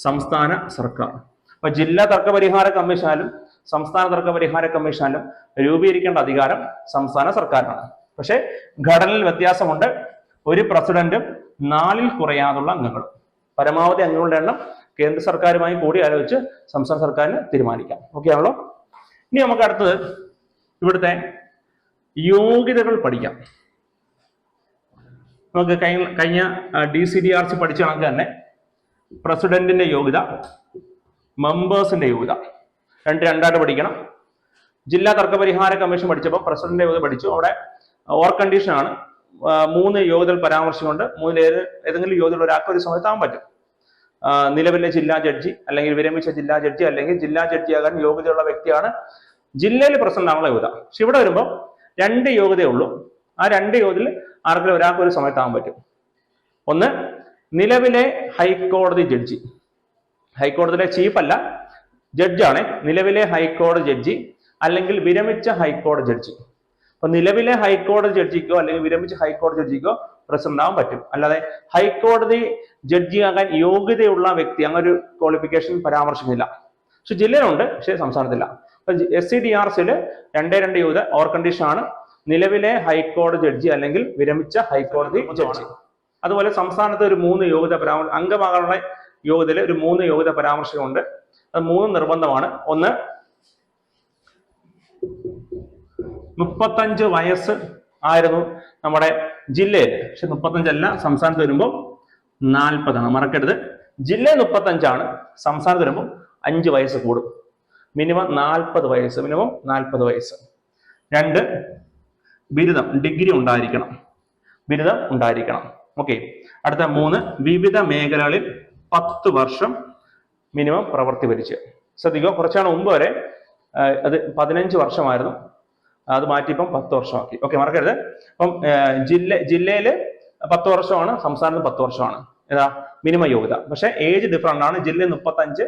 സംസ്ഥാന സർക്കാർ. അപ്പൊ ജില്ലാ തർക്കപരിഹാര കമ്മീഷനാലും സംസ്ഥാന തർക്കപരിഹാര കമ്മീഷനാലും രൂപീകരിക്കേണ്ട അധികാരം സംസ്ഥാന സർക്കാരിനാണ്. പക്ഷെ ഘടനയിൽ വ്യത്യാസമുണ്ട്. ഒരു പ്രസിഡന്റും 4-ൽ കുറയാതുള്ള അംഗങ്ങളും. പരമാവധി അംഗങ്ങളുടെ എണ്ണം കേന്ദ്ര സർക്കാരുമായി കൂടി ആലോചിച്ച് സംസ്ഥാന സർക്കാരിന് തീരുമാനിക്കാം. ആണല്ലോ. ഇനി നമുക്ക് അടുത്തത് ഇവിടുത്തെ യോഗ്യതകൾ പഠിക്കാം. നമുക്ക് കഴിഞ്ഞ DCDRC പഠിച്ച കണക്ക് തന്നെ പ്രസിഡന്റിന്റെ യോഗ്യത, മെമ്പേഴ്സിന്റെ യോഗ്യത രണ്ടായിട്ട് പഠിക്കണം. ജില്ലാ തർക്കപരിഹാര കമ്മീഷൻ പഠിച്ചപ്പോൾ പ്രസിഡന്റിന്റെ യോഗ്യത പഠിച്ചു. അവിടെ ഓർ കണ്ടീഷൻ ആണ്. 3 യോഗ്യതകൾ പരാമർശിച്ചുകൊണ്ട് 3-ൽ ഏതെങ്കിലും യോഗ്യതകൾ ഒരാൾക്ക് ഒരു സമയത്താവാൻ പറ്റും. നിലവിലെ ജില്ലാ ജഡ്ജി, അല്ലെങ്കിൽ വിരമിച്ച ജില്ലാ ജഡ്ജി, അല്ലെങ്കിൽ ജില്ലാ ജഡ്ജിയാകാൻ യോഗ്യതയുള്ള വ്യക്തിയാണ് ജില്ലയിൽ പ്രസിഡന്റ് ആണുള്ള യോഗ്യത. പക്ഷെ ഇവിടെ വരുമ്പോൾ 2 യോഗ്യതയേ ഉള്ളൂ. ആ 2 യോഗ്യതയിൽ ആർക്കെങ്കിലും ഒരാൾക്ക് ഒരു സമയത്താവാൻ പറ്റും. ഒന്ന്, നിലവിലെ ഹൈക്കോടതി ജഡ്ജി. ഹൈക്കോടതിയിലെ ചീഫ് അല്ല, ജഡ്ജാണ്. നിലവിലെ ഹൈക്കോടതി ജഡ്ജി അല്ലെങ്കിൽ വിരമിച്ച ഹൈക്കോടതി ജഡ്ജി. അപ്പൊ നിലവിലെ ഹൈക്കോടതി ജഡ്ജിക്കോ അല്ലെങ്കിൽ വിരമിച്ച ഹൈക്കോടതി ജഡ്ജിക്കോ പ്രസിഡന്റ് ആവാൻ പറ്റും. അല്ലാതെ ഹൈക്കോടതി ജഡ്ജിയാകാൻ യോഗ്യതയുള്ള വ്യക്തി അങ്ങനെ ഒരു ക്വാളിഫിക്കേഷൻ പരാമർശിക്കുന്നില്ല. പക്ഷെ ജില്ലയിലുണ്ട്, പക്ഷേ സംസ്ഥാനത്തില്ല. അപ്പൊ SCDRCയിൽ 2 യോഗ്യത ഓർ കണ്ടീഷൻ ആണ്. നിലവിലെ ഹൈക്കോടതി ജഡ്ജി അല്ലെങ്കിൽ വിരമിച്ച ഹൈക്കോടതി ജഡ്ജി. അതുപോലെ സംസ്ഥാനത്ത് ഒരു 3 യോഗ്യത അംഗമാകാനുള്ള യോഗ്യതയിൽ ഒരു 3 യോഗ്യത പരാമർശമുണ്ട്. അത് 3 നിർബന്ധമാണ്. ഒന്ന്, 35 വയസ്സ് ആയിരുന്നു നമ്മുടെ ജില്ലയിൽ. പക്ഷെ 35 അല്ല, സംസ്ഥാനത്ത് വരുമ്പോൾ 40 മറക്കരുത്. ജില്ലയിൽ 35 സംസ്ഥാനത്ത് വരുമ്പോൾ 5 വയസ്സ് കൂടും. മിനിമം 40 വയസ്സ്. 2, ബിരുദം, ഡിഗ്രി ഉണ്ടായിരിക്കണം. അടുത്ത 3, വിവിധ മേഖലകളിൽ 10 വർഷം മിനിമം പ്രവൃത്തി പരിചയം. ശ്രദ്ധിക്കുക, കുറച്ചാണ് മുമ്പ് വരെ അത് 15 വർഷമായിരുന്നു. അത് മാറ്റി ഇപ്പം 10 വർഷമാക്കി. മറക്കരുത്. അപ്പം ജില്ലയിൽ 10 വർഷമാണ്, സംസ്ഥാനത്ത് 10 വർഷമാണ് ഏതാ മിനിമം യോഗ്യത. പക്ഷെ ഏജ് ഡിഫറന്റ് ആണ്. ജില്ലയിൽ 35,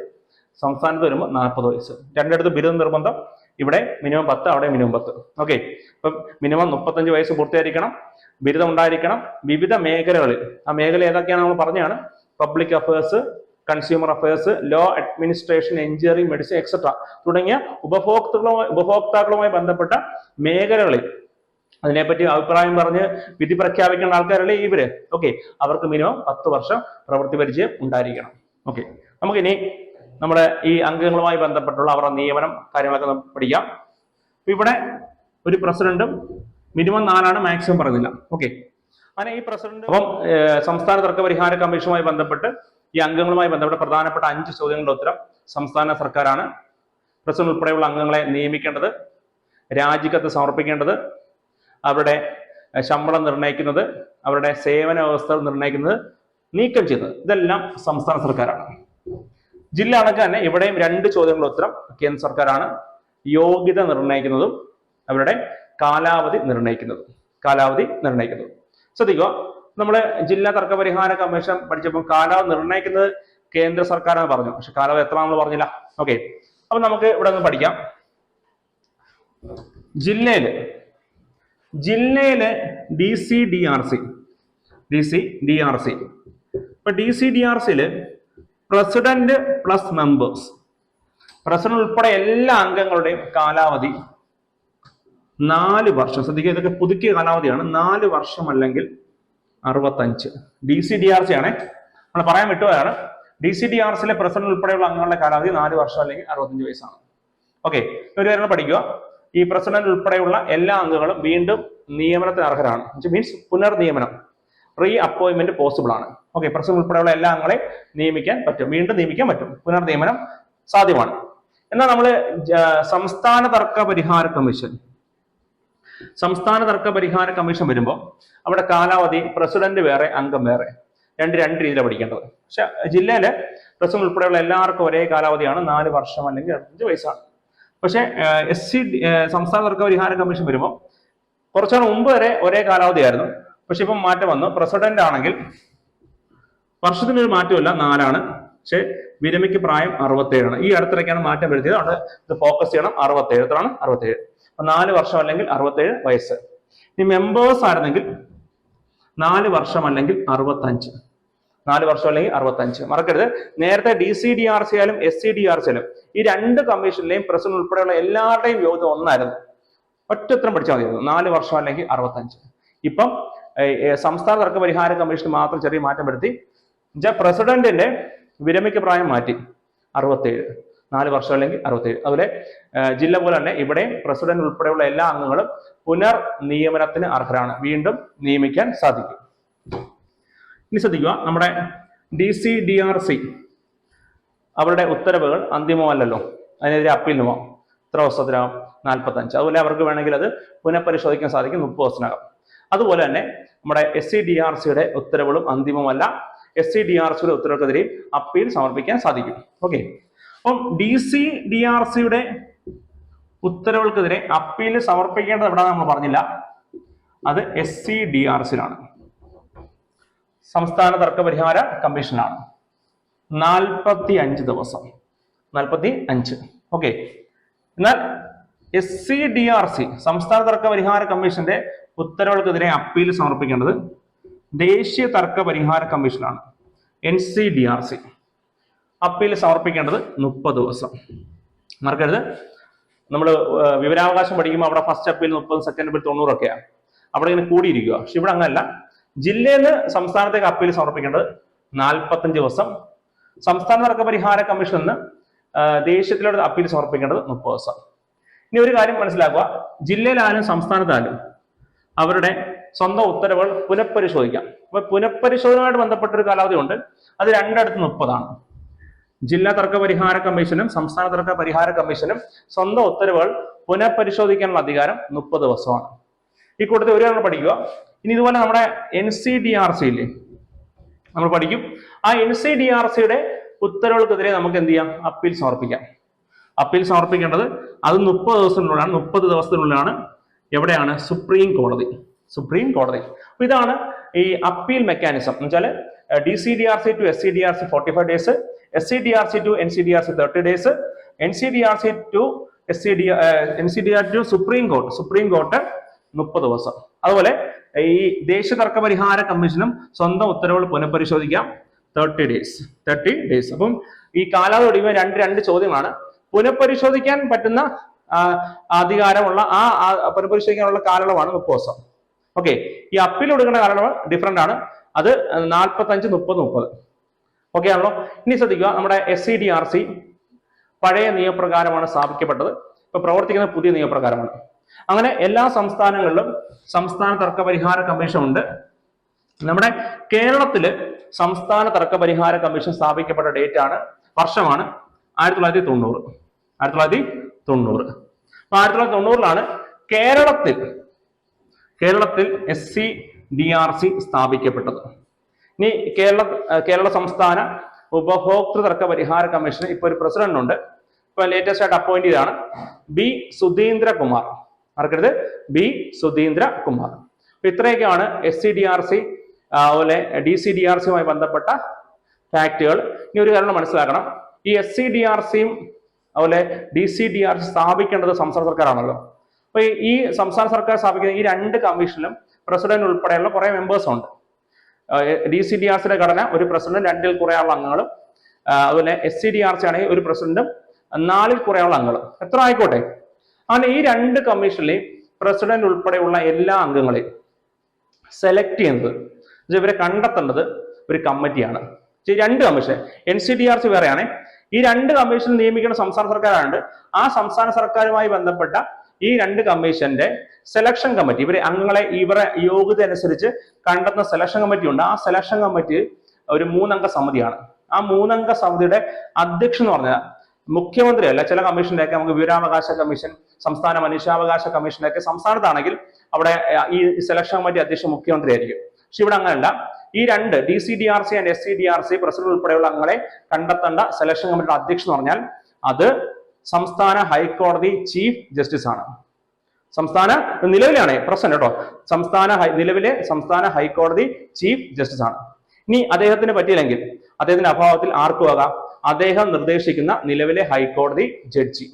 സംസ്ഥാനത്ത് വരുമ്പോൾ 40 വയസ്സ്. രണ്ടിടത്ത് ബിരുദ നിർബന്ധം. ഇവിടെ മിനിമം 10, അവിടെ മിനിമം 10. അപ്പം മിനിമം 35 വയസ്സ് പൂർത്തീകരിക്കണം, ബിരുദം ഉണ്ടായിരിക്കണം. വിവിധ മേഖലകളിൽ, ആ മേഖല ഏതൊക്കെയാണ് നമ്മൾ പറഞ്ഞാണ്. Public affairs, consumer affairs, law, administration, engineering, medicine etcetera തുടങ്ങിയ ഉപഭോക്താക്കളുമായി ബന്ധപ്പെട്ട മേഖലകളിൽ അതിനെപ്പറ്റി അഭിപ്രായം പറഞ്ഞ് വിധി പ്രഖ്യാപിക്കേണ്ട ആൾക്കാരല്ലേ ഇവര്. അവർക്ക് മിനിമം 10 വർഷം പ്രവൃത്തി പരിചയം ഉണ്ടായിരിക്കണം. നമുക്കിനി നമ്മുടെ ഈ അംഗങ്ങളുമായി ബന്ധപ്പെട്ടുള്ള അവരുടെ നിയമനം കാര്യങ്ങളൊക്കെ നമുക്ക് പഠിക്കാം. ഇവിടെ ഒരു പ്രസിഡന്റും മിനിമം 4 മാക്സിമം പറയുന്നില്ല. അങ്ങനെ ഈ പ്രസിഡന്റ് സംസ്ഥാന തർക്കപരിഹാര കമ്മീഷനുമായി ബന്ധപ്പെട്ട് ഈ അംഗങ്ങളുമായി ബന്ധപ്പെട്ട പ്രധാനപ്പെട്ട 5 ചോദ്യങ്ങളുടെ ഉത്തരം സംസ്ഥാന സർക്കാരാണ്. പ്രസിഡന്റ് ഉൾപ്പെടെയുള്ള അംഗങ്ങളെ നിയമിക്കേണ്ടത്, രാജിക്കത്ത് സമർപ്പിക്കേണ്ടത്, അവരുടെ ശമ്പളം നിർണ്ണയിക്കുന്നത്, അവരുടെ സേവന വ്യവസ്ഥകൾ നിർണ്ണയിക്കുന്നത്, നീക്കം ചെയ്യുന്നത്, ഇതെല്ലാം സംസ്ഥാന സർക്കാരാണ്. ജില്ല കണക്ക് തന്നെ ഇവിടെയും 2 ചോദ്യങ്ങളുടെ ഉത്തരം കേന്ദ്ര സർക്കാരാണ് യോഗ്യത നിർണ്ണയിക്കുന്നതും അവരുടെ കാലാവധി നിർണ്ണയിക്കുന്നതും. ശ്രദ്ധിക്കുക, നമ്മള് ജില്ലാ തർക്ക പരിഹാര കമ്മീഷൻ പഠിച്ചപ്പോൾ കാലാവധി നിർണ്ണയിക്കുന്നത് കേന്ദ്ര സർക്കാരാണ് പറഞ്ഞു, പക്ഷെ കാലാവധി എത്ര നമ്മൾ പറഞ്ഞില്ല. ഓക്കെ, അപ്പൊ നമുക്ക് ഇവിടെ നിന്ന് പഠിക്കാം. ജില്ലയില് DCDRC ഇപ്പൊ DCDRCയില് പ്രസിഡന്റ് പ്ലസ് മെമ്പേഴ്സ്, പ്രസിഡന്റ് ഉൾപ്പെടെ എല്ലാ അംഗങ്ങളുടെയും കാലാവധി 4 വർഷം. ശ്രദ്ധിക്കുക, ഇതൊക്കെ പുതുക്കിയ കാലാവധിയാണ്. 4 വർഷം അല്ലെങ്കിൽ 65. DCDRC ആണ്, നമ്മൾ പറയാൻ വിട്ടുപോയാണ്. DCDRCയിലെ പ്രസിഡന്റ് ഉൾപ്പെടെയുള്ള അംഗങ്ങളുടെ കാലാവധി 4 വർഷം അല്ലെങ്കിൽ 65 വയസ്സാണ്. ഓക്കെ, ഒരു കാര്യം പഠിക്കുക, ഈ പ്രസിഡന്റ് ഉൾപ്പെടെയുള്ള എല്ലാ അംഗങ്ങളും വീണ്ടും നിയമനത്തിന് അർഹരാണ്. മീൻസ് പുനർനിയമനം, റീ അപ്പോയിന്റ്മെന്റ് പോസിബിൾ ആണ്. ഓക്കെ, പ്രസിഡന്റ് ഉൾപ്പെടെയുള്ള എല്ലാ അംഗങ്ങളെ നിയമിക്കാൻ പറ്റും, വീണ്ടും നിയമിക്കാൻ പറ്റും, പുനർനിയമനം സാധ്യമാണ്. എന്നാൽ നമ്മൾ സംസ്ഥാന തർക്ക പരിഹാര കമ്മീഷൻ വരുമ്പോൾ അവിടെ കാലാവധി പ്രസിഡന്റ് വേറെ അംഗം വേറെ, രണ്ട് രീതിയിലാണ് പഠിക്കേണ്ടത്. പക്ഷെ ജില്ലയിലെ പ്രസിഡന്റ് ഉൾപ്പെടെയുള്ള എല്ലാവർക്കും ഒരേ കാലാവധിയാണ്, 4 വർഷം അല്ലെങ്കിൽ 65 വയസ്സാണ്. പക്ഷെ സംസ്ഥാന തർക്ക പരിഹാര കമ്മീഷൻ വരുമ്പോൾ കുറച്ചുനാൾ മുമ്പ് വരെ ഒരേ കാലാവധിയായിരുന്നു. പക്ഷെ ഇപ്പം മാറ്റം വന്നു. പ്രസിഡന്റ് ആണെങ്കിൽ വർഷത്തിനൊരു മാറ്റമില്ല, 4 ആണ്. പക്ഷെ വിരമിക്ക് പ്രായം 67 ആണ്. ഈ അടുത്തിടയ്ക്കാണ് മാറ്റം വരുത്തിയത്. അവിടെ ഇത് ഫോക്കസ് ചെയ്യണം. 67 എത്രയാണ്? 67. 4 വർഷം അല്ലെങ്കിൽ 67 വയസ്സ്. ഇനി മെമ്പേഴ്സ് ആയിരുന്നെങ്കിൽ 4 വർഷം അല്ലെങ്കിൽ 65. 4 വർഷം അല്ലെങ്കിൽ 65. മറക്കരുത്, നേരത്തെ DCDRC ആയാലും SCDRC ആയാലും ഈ 2 കമ്മീഷനിലെയും പ്രസിഡന്റ് ഉൾപ്പെടെയുള്ള എല്ലാവരുടെയും യോഗ്യത ഒന്നായിരുന്നു. ഒറ്റത്തരം പഠിച്ചാൽ മതിയായിരുന്നു, 4 വർഷം അല്ലെങ്കിൽ 65. ഇപ്പം സംസ്ഥാന തർക്ക പരിഹാര കമ്മീഷൻ മാത്രം ചെറിയ മാറ്റം വരുത്തി. പ്രസിഡന്റിന്റെ വിരമിക്ക പ്രായം മാറ്റി, 67. 4 വർഷം അല്ലെങ്കിൽ 67. അതുപോലെ ജില്ല പോലെ തന്നെ ഇവിടെ പ്രസിഡന്റ് ഉൾപ്പെടെയുള്ള എല്ലാ അംഗങ്ങളും പുനർ നിയമനത്തിന് അർഹരാണ്, വീണ്ടും നിയമിക്കാൻ സാധിക്കും. ഇനി ശ്രദ്ധിക്കുക, നമ്മുടെ DCDRC അവരുടെ ഉത്തരവുകൾ അന്തിമമല്ലല്ലോ, അതിനെതിരെ അപ്പീലിന് പോകാം. എത്ര ദിവസത്തിനാകും? 45. അതുപോലെ അവർക്ക് വേണമെങ്കിൽ അത് പുനഃപരിശോധിക്കാൻ സാധിക്കും 30 ദിവസത്തിനകം. അതുപോലെ തന്നെ നമ്മുടെ SCDRCയുടെ ഉത്തരവുകളും അന്തിമമല്ല. SCDRCയുടെ ഉത്തരവുകൾക്കെതിരെ അപ്പീൽ സമർപ്പിക്കാൻ സാധിക്കും. ഓക്കെ, അപ്പം DCDRCയുടെ ഉത്തരവുകൾക്കെതിരെ അപ്പീൽ സമർപ്പിക്കേണ്ടത് എവിടെ നമ്മൾ പറഞ്ഞില്ല, അത് SCDRCയിലാണ്, സംസ്ഥാന തർക്ക പരിഹാര കമ്മീഷനാണ്. 45 ദിവസം. 45. ഓക്കെ, എന്നാൽ SCDRC സംസ്ഥാന തർക്ക പരിഹാര കമ്മീഷന്റെ ഉത്തരവുകൾക്കെതിരെ അപ്പീൽ സമർപ്പിക്കേണ്ടത് ദേശീയ തർക്ക പരിഹാര കമ്മീഷനാണ്, NCDRC. അപ്പീൽ സമർപ്പിക്കേണ്ടത് 30 ദിവസം. മറക്കരുത്, നമ്മൾ വിവരാവകാശം പഠിക്കുമ്പോൾ അവിടെ ഫസ്റ്റ് അപ്പീൽ 30, സെക്കൻഡ് അപ്പീൽ 90 ഒക്കെയാണ്. അവിടെ ഇങ്ങനെ കൂടിയിരിക്കുക. പക്ഷെ ഇവിടെ അങ്ങനല്ല. ജില്ലയിൽ നിന്ന് സംസ്ഥാനത്തേക്ക് അപ്പീൽ സമർപ്പിക്കേണ്ടത് 45 ദിവസം. സംസ്ഥാന തർക്ക പരിഹാര കമ്മീഷനിൽ നിന്ന് ദേശീയത്തിലോട്ട് അപ്പീൽ സമർപ്പിക്കേണ്ടത് 30 ദിവസം. ഇനി ഒരു കാര്യം മനസ്സിലാക്കുക, ജില്ലയിലായാലും സംസ്ഥാനത്തായാലും അവരുടെ സ്വന്തം ഉത്തരവുകൾ പുനഃപരിശോധിക്കാം. അപ്പൊ പുനഃപരിശോധനയുമായിട്ട് ബന്ധപ്പെട്ട ഒരു കാലാവധി ഉണ്ട്, അത് രണ്ടിടത്ത് 30 ആണ്. ജില്ലാ തർക്ക പരിഹാര കമ്മീഷനും സംസ്ഥാന തർക്ക പരിഹാര കമ്മീഷനും സ്വന്തം ഉത്തരവുകൾ പുനഃപരിശോധിക്കാനുള്ള അധികാരം 30 ദിവസമാണ്. ഈ കൂട്ടത്തിൽ ഒരു കാര്യം പഠിക്കുക. ഇനി ഇതുപോലെ നമ്മുടെ NCDRC ഇല്ലേ, നമ്മൾ പഠിക്കും. ആ NCDRCയുടെ ഉത്തരവുകൾക്കെതിരെ നമുക്ക് എന്ത് ചെയ്യാം? അപ്പീൽ സമർപ്പിക്കാം. അപ്പീൽ സമർപ്പിക്കേണ്ടത് അത് 30 ദിവസത്തിനുള്ളിലാണ്. 30 ദിവസത്തിനുള്ളിലാണ്. എവിടെയാണ്? സുപ്രീം കോടതി. അപ്പൊ ഇതാണ് ഈ അപ്പീൽ മെക്കാനിസം എന്ന് വെച്ചാൽ DCDRC to SCDRC 45 days, SCDRC to NCDRC 30 days, NCDRC to supreme court 30 ദിവസം. അതുപോലെ ഈ ദേശീയ തർക്ക പരിഹാര കമ്മീഷനും സ്വന്തം ഉത്തരവുകൾ പുനഃപരിശോധിക്കാം 30 days. അപ്പം ഈ കാലാവധി ഒടുങ്ങിയ രണ്ട് ചോദ്യമാണ്. പുനഃപരിശോധിക്കാൻ പറ്റുന്ന അധികാരമുള്ള പുനഃപരിശോധിക്കാനുള്ള കാലയളവാണ് 30 ദിവസം. ഓക്കെ, ഈ അപ്പീൽ കൊടുക്കുന്ന കാലയളവ് ഡിഫറെന്റ് ആണ്. അത് 45, 30. ഓക്കെ ആണല്ലോ. ഇനി ശ്രദ്ധിക്കുക, നമ്മുടെ SCDRC പഴയ നിയമപ്രകാരമാണ് സ്ഥാപിക്കപ്പെട്ടത്. ഇപ്പൊ പ്രവർത്തിക്കുന്ന പുതിയ നിയമപ്രകാരമാണ്. അങ്ങനെ എല്ലാ സംസ്ഥാനങ്ങളിലും സംസ്ഥാന തർക്ക പരിഹാര കമ്മീഷൻ ഉണ്ട്. നമ്മുടെ കേരളത്തില് സംസ്ഥാന തർക്ക പരിഹാര കമ്മീഷൻ സ്ഥാപിക്കപ്പെട്ട വർഷമാണ് 1990. 1990. അപ്പൊ 1990-ലാണ് കേരളത്തിൽ SCDRC സ്ഥാപിക്കപ്പെട്ടത്. ഇനി കേരള സംസ്ഥാന ഉപഭോക്തൃ തർക്ക പരിഹാര കമ്മീഷന് ഇപ്പൊ ഒരു പ്രസിഡന്റ് ഉണ്ട്. ഇപ്പൊ ലേറ്റസ്റ്റ് ആയിട്ട് അപ്പോയിന്റ് ചെയ്താണ് ബി സുധീന്ദ്ര കുമാർ. മറക്കരുത്, ബി സുധീന്ദ്ര കുമാർ. അപ്പൊ ഇത്രയൊക്കെയാണ് SCDRC അതുപോലെ DCDRCയുമായി ബന്ധപ്പെട്ട ഫാക്ടുകൾ. ഇനി ഒരു കാര്യം മനസ്സിലാക്കണം, ഈ SCDRCയും അതുപോലെ DCDRC സ്ഥാപിക്കേണ്ടത് സംസ്ഥാന സർക്കാരാണല്ലോ. അപ്പൊ ഈ സംസ്ഥാന സർക്കാർ സ്ഥാപിക്കുന്ന ഈ രണ്ട് കമ്മീഷനിലും പ്രസിഡന്റ് ഉൾപ്പെടെയുള്ള കുറെ മെമ്പേഴ്സ് ഉണ്ട്. DCDRCയുടെ ഘടന ഒരു പ്രസിഡന്റ് 2ൽ കുറയാനുള്ള അംഗങ്ങളും, അതുപോലെ SCDRC ആണെങ്കിൽ ഒരു പ്രസിഡന്റും 4ൽ കുറയാനുള്ള അംഗങ്ങളും, എത്ര ആയിക്കോട്ടെ. അങ്ങനെ ഈ രണ്ട് കമ്മീഷനിലെയും പ്രസിഡന്റ് ഉൾപ്പെടെയുള്ള എല്ലാ അംഗങ്ങളെയും സെലക്ട് ചെയ്യുന്നത്, ഇവരെ കണ്ടെത്തേണ്ടത് ഒരു കമ്മിറ്റിയാണ്. രണ്ട് കമ്മീഷൻ, NCDRC വേറെയാണ്. ഈ രണ്ട് കമ്മീഷൻ നിയമിക്കുന്ന സംസ്ഥാന സർക്കാരാണ്. ആ സംസ്ഥാന സർക്കാരുമായി ബന്ധപ്പെട്ട ഈ രണ്ട് കമ്മീഷന്റെ സെലക്ഷൻ കമ്മിറ്റി, ഇവരെ അംഗങ്ങളെ ഇവരെ യോഗ്യത അനുസരിച്ച് കണ്ടെത്തുന്ന സെലക്ഷൻ കമ്മിറ്റി ഉണ്ട്. ആ സെലക്ഷൻ കമ്മിറ്റി ഒരു 3-അംഗ സമിതിയാണ്. ആ 3-അംഗ സമിതിയുടെ അധ്യക്ഷൻ എന്ന് പറഞ്ഞാൽ മുഖ്യമന്ത്രി അല്ല. ചില കമ്മീഷനിലൊക്കെ നമുക്ക് വിവരാവകാശ കമ്മീഷൻ, സംസ്ഥാന മനുഷ്യാവകാശ കമ്മീഷനൊക്കെ സംസ്ഥാനത്താണെങ്കിൽ അവിടെ ഈ സെലക്ഷൻ കമ്മിറ്റി അധ്യക്ഷൻ മുഖ്യമന്ത്രി ആയിരിക്കും. പക്ഷെ ഇവിടെ അങ്ങനെയല്ല. ഈ രണ്ട് DCDRC ആൻഡ് SCDRC പ്രസിഡന്റ് ഉൾപ്പെടെയുള്ള അംഗങ്ങളെ കണ്ടെത്തേണ്ട സെലക്ഷൻ കമ്മിറ്റിയുടെ അധ്യക്ഷൻ എന്ന് പറഞ്ഞാൽ അത് സംസ്ഥാന ഹൈക്കോടതി ചീഫ് ജസ്റ്റിസ് ആണ്. സംസ്ഥാന നിലവിലാണ് പ്രസിഡന്റ് കേട്ടോ, നിലവിലെ സംസ്ഥാന ഹൈക്കോടതി ചീഫ് ജസ്റ്റിസ് ആണ്. ഇനി അദ്ദേഹത്തിന് പറ്റിയില്ലെങ്കിൽ അദ്ദേഹത്തിന്റെ അഭാവത്തിൽ ആർക്കും ആകാം അദ്ദേഹം നിർദ്ദേശിക്കുന്ന നിലവിലെ ഹൈക്കോടതി ജഡ്ജി.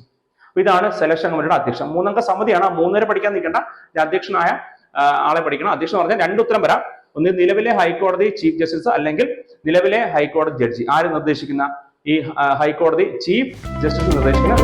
ഇതാണ് സെലക്ഷൻ കമ്മിറ്റിയുടെ അധ്യക്ഷൻ. 3-അംഗ സമിതിയാണ്. 3 പഠിക്കാൻ നിൽക്കേണ്ട, അധ്യക്ഷനായ ആളെ പഠിക്കണം. അധ്യക്ഷൻ പറഞ്ഞാൽ 2 ഉത്തരം വരാം. ഒന്ന് നിലവിലെ ഹൈക്കോടതി ചീഫ് ജസ്റ്റിസ് അല്ലെങ്കിൽ നിലവിലെ ഹൈക്കോടതി ജഡ്ജി. ആര് നിർദ്ദേശിക്കുന്ന? ഈ ഹൈക്കോടതി ചീഫ് ജസ്റ്റിസ് നിർദ്ദേശിക്കുന്ന